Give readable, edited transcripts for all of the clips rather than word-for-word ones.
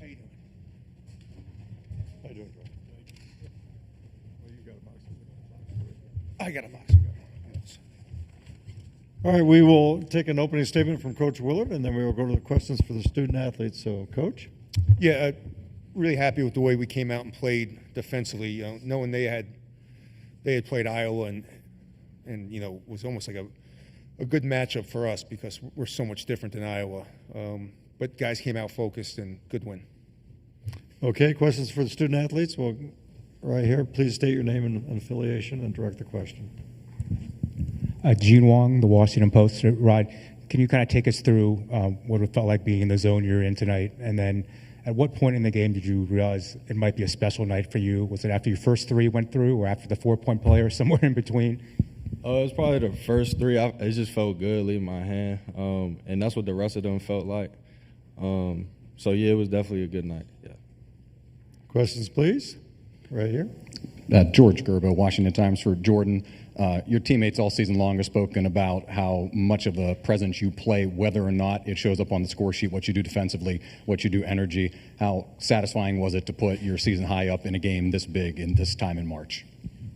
How you doing? How you doing, Joel? Well, you got a box. I got a box. All right, we will take an opening statement from Coach Willard, and then we will go to the questions for the student athletes. So, Coach? Yeah, really happy with the way we came out and played defensively. Knowing they had played Iowa and was almost like a good matchup for us because we're so much different than Iowa. But guys came out focused and good win. Okay, questions for the student athletes? Well, right here, please state your name and affiliation and direct the question. Gene Wong, the Washington Post. Rod, can you kind of take us through what it felt like being in the zone you're in tonight? And then at what point in the game did you realize it might be a special night for you? Was it after your first three went through or after the 4-point play or somewhere in between? It was probably the first three. It just felt good leaving my hand. And that's what the rest of them felt like. So, yeah, it was definitely a good night. Yeah. Questions, please. Right here. George Gerbo, Washington Times for Jordan. Your teammates all season long have spoken about how much of a presence you play, whether or not it shows up on the score sheet, what you do defensively, what you do energy. How satisfying was it to put your season high up in a game this big in this time in March?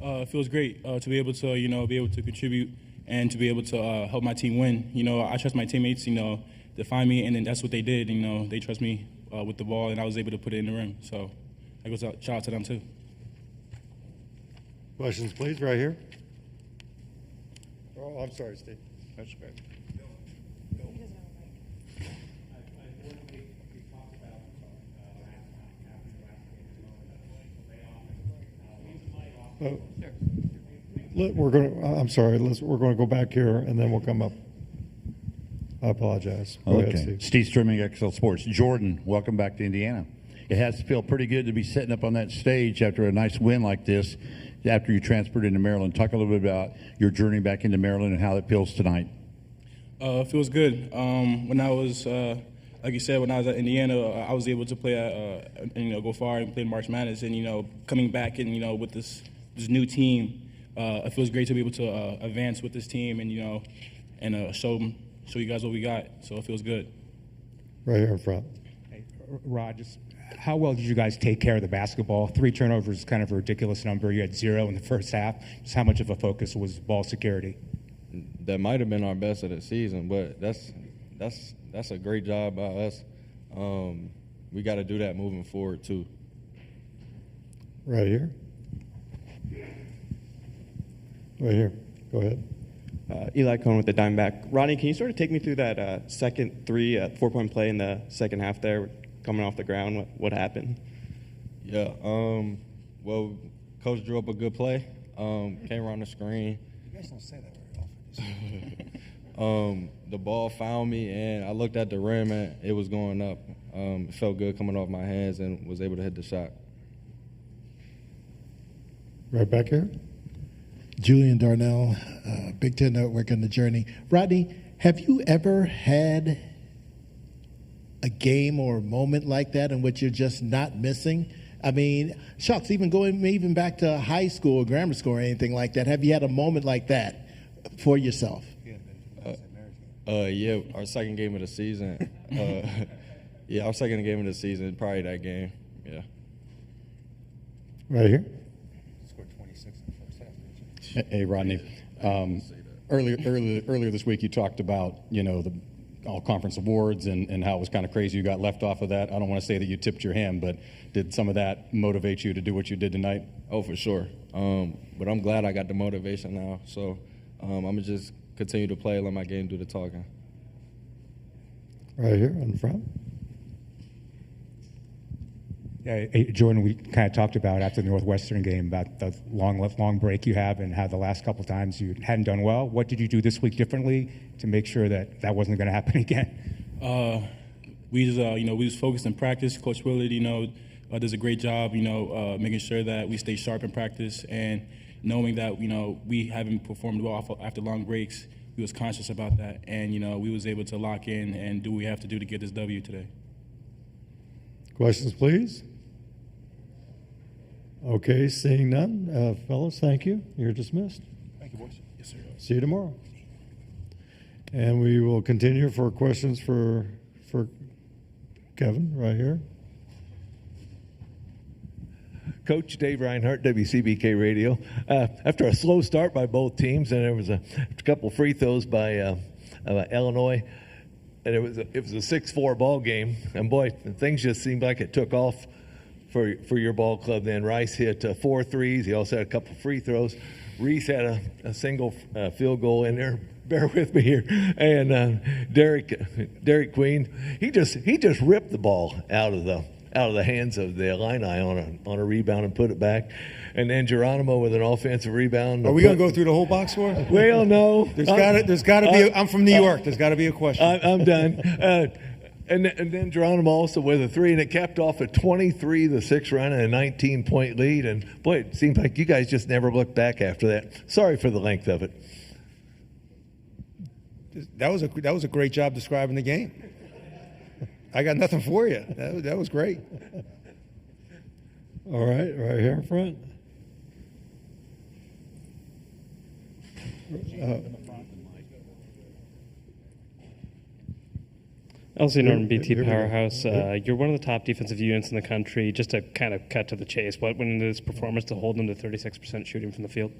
It feels great to be able to contribute and to be able to help my team win. I trust my teammates, to find me, and then that's what they did. They trust me with the ball, and I was able to put it in the rim. So I go shout out to them too. Questions, please, right here. Oh, I'm sorry, Steve. That's great. We're going to go back here, and then we'll come up. I apologize. Go Okay. ahead, Steve Strimming, XL Sports. Jordan, welcome back to Indiana. It has to feel pretty good to be sitting up on that stage after a nice win like this, after you transferred into Maryland. Talk a little bit about your journey back into Maryland and how it feels tonight. It feels good. When I was, like you said, when I was at Indiana, I was able to play, go far and play March Madness. And, coming back and, with this new team, it feels great to be able to advance with this team and, show you guys what we got. So it feels good. Right here in front. Hey, Rod, just how well did you guys take care of the basketball? 3 turnovers is kind of a ridiculous number. You had 0 in the first half. Just how much of a focus was ball security? That might have been our best of the season, but that's a great job by us. We got to do that moving forward too. Right here. Right here. Go ahead. Eli Cohn with the Diamondback. Rodney, can you sort of take me through that second 4-point play in the second half there, coming off the ground? What happened? Yeah. Well, Coach drew up a good play. Came around the screen. You guys don't say that very often. The ball found me, and I looked at the rim, and it was going up. It felt good coming off my hands and was able to hit the shot. Right back here. Julian Darnell, Big Ten Network and the Journey. Rodney, have you ever had a game or a moment like that in which you're just not missing? I mean, shucks, even back to high school or grammar school or anything like that. Have you had a moment like that for yourself? Yeah, our second game of the season. Our second game of the season, probably that game. Yeah. Right here. Hey, Rodney. Earlier this week, you talked about the all-conference awards and how it was kind of crazy you got left off of that. I don't want to say that you tipped your hand, but did some of that motivate you to do what you did tonight? Oh, for sure. But I'm glad I got the motivation now. So I'm gonna just continue to play, let my game do the talking. Right here in front. Yeah, Jordan, we kind of talked about after the Northwestern game about the long break you have and how the last couple of times you hadn't done well. What did you do this week differently to make sure that wasn't going to happen again? We was focused in practice. Coach Willard, does a great job, making sure that we stay sharp in practice and knowing that, we haven't performed well after long breaks. We was conscious about that, and, we was able to lock in and do what we have to do to get this W today. Questions, please? Okay, seeing none. Fellas, thank you. You're dismissed. Thank you, boys. Yes, sir. See you tomorrow. And we will continue for questions for Kevin right here. Coach Dave Reinhardt, WCBK Radio. After a slow start by both teams, and there was a couple free throws by Illinois, and it was a 6-4 ball game. And boy, things just seemed like it took off for your ball club. Then Rice hit 4 threes. He also had a couple free throws. Reese had a single field goal in there. Bear with me here. And Derek Queen, he just ripped the ball out of the hands of the Illini on a rebound and put it back. And then Geronimo with an offensive rebound. Are we going to go through the whole box score? Well, no. There's got to be. I'm from New York. There's got to be a question. I'm done. And then Geronimo also with a 3, and it capped off a 23-6 run and a 19-point lead. And boy, it seemed like you guys just never looked back after that. Sorry for the length of it. That was a great job describing the game. I got nothing for you. That was great. All right here in front. LC Norton, BT Powerhouse. You're one of the top defensive units in the country. Just to kind of cut to the chase, what went into this performance to hold them to 36% shooting from the field?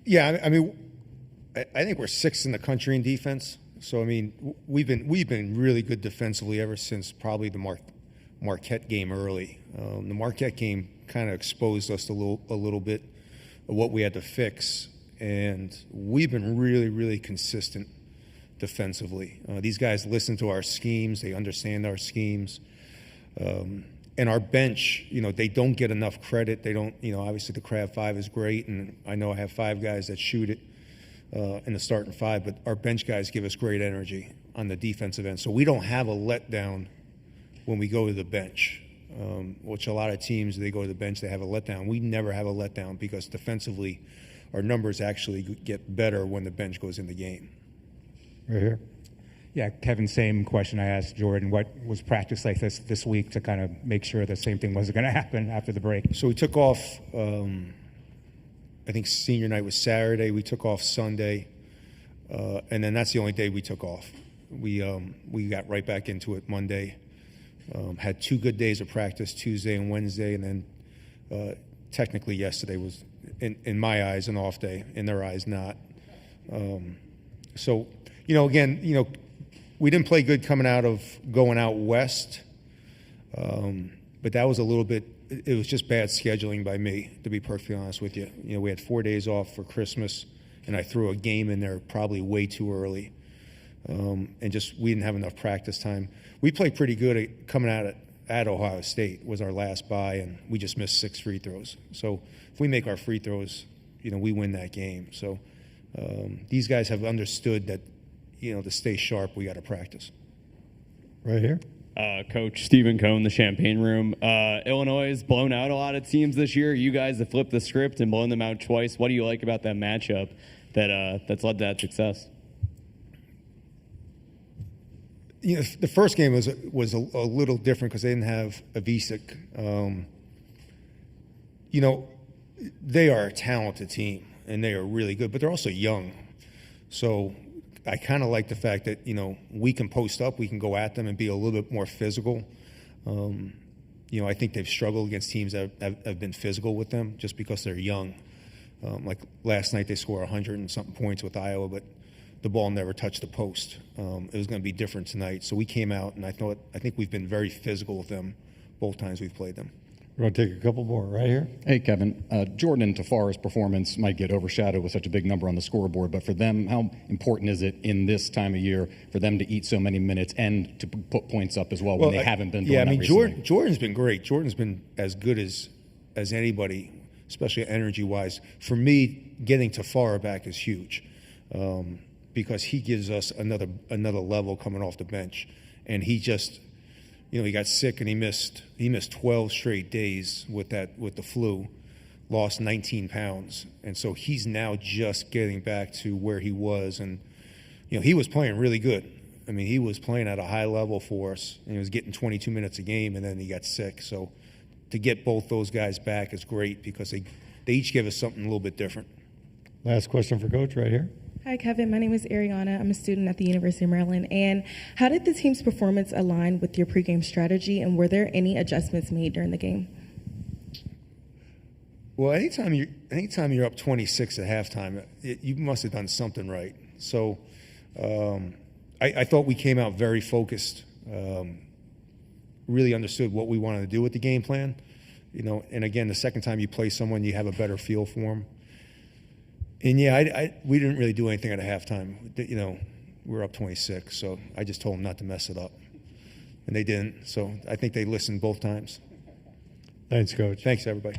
Yeah, I mean, I think we're 6th in the country in defense. So I mean, we've been really good defensively ever since probably the Marquette game early. The Marquette game kind of exposed us a little bit of what we had to fix, and we've been really, really consistent defensively. These guys listen to our schemes; they understand our schemes, and our bench. They don't get enough credit. They don't. Obviously the Crab 5 is great, and I know I have 5 guys that shoot it in the starting 5, but our bench guys give us great energy on the defensive end. So we don't have a letdown when we go to the bench, which a lot of teams, they go to the bench, they have a letdown. We never have a letdown because defensively our numbers actually get better when the bench goes in the game. Right here. Yeah, Kevin, same question I asked Jordan. What was practice like this week to kind of make sure the same thing wasn't going to happen after the break? So we took off, I think senior night was Saturday. We took off Sunday, and then that's the only day we took off. We got right back into it Monday. Had 2 good days of practice, Tuesday and Wednesday, and then technically yesterday was, in my eyes, an off day. In their eyes, not. So, again, we didn't play good going out west, but that was a little bit. It was just bad scheduling by me, to be perfectly honest with you. We had 4 days off for Christmas, and I threw a game in there probably way too early, and we didn't have enough practice time. We played pretty good coming out at Ohio State was our last bye, and we just missed 6 free throws. So if we make our free throws, we win that game. So these guys have understood that, to stay sharp, we got to practice. Right here. Coach Stephen Cohn, the Champagne Room. Illinois has blown out a lot of teams this year. You guys have flipped the script and blown them out twice. What do you like about that matchup that's led to that success? The first game was a little different because they didn't have Avicic. They are a talented team and they are really good, but they're also young. So I kind of like the fact that we can post up, we can go at them and be a little bit more physical. I think they've struggled against teams that have been physical with them just because they're young. Like last night, they scored 100 and something points with Iowa, but the ball never touched the post. It was going to be different tonight. So we came out, and I think we've been very physical with them both times we've played them. We're going to take a couple more right here. Hey, Kevin. Jordan and Tafara's performance might get overshadowed with such a big number on the scoreboard, but for them, how important is it in this time of year for them to eat so many minutes and to put points up as well when they haven't been doing that recently? Jordan's been great. Jordan's been as good as anybody, especially energy-wise. For me, getting Tafara back is huge because he gives us another level coming off the bench, and he just. He got sick and he missed 12 straight days with the flu, lost 19 pounds. And so he's now just getting back to where he was. And, he was playing really good. I mean, he was playing at a high level for us, and he was getting 22 minutes a game, and then he got sick. So to get both those guys back is great because they each give us something a little bit different. Last question for Coach right here. Hi, Kevin. My name is Ariana. I'm a student at the University of Maryland. And how did the team's performance align with your pregame strategy, and were there any adjustments made during the game? Well, anytime you're up 26 at halftime, you must have done something right. So I thought we came out very focused, really understood what we wanted to do with the game plan. And again, the second time you play someone, you have a better feel for them. And yeah, we didn't really do anything at a halftime. We were up 26, so I just told them not to mess it up. And they didn't, so I think they listened both times. Thanks, Coach. Thanks, everybody.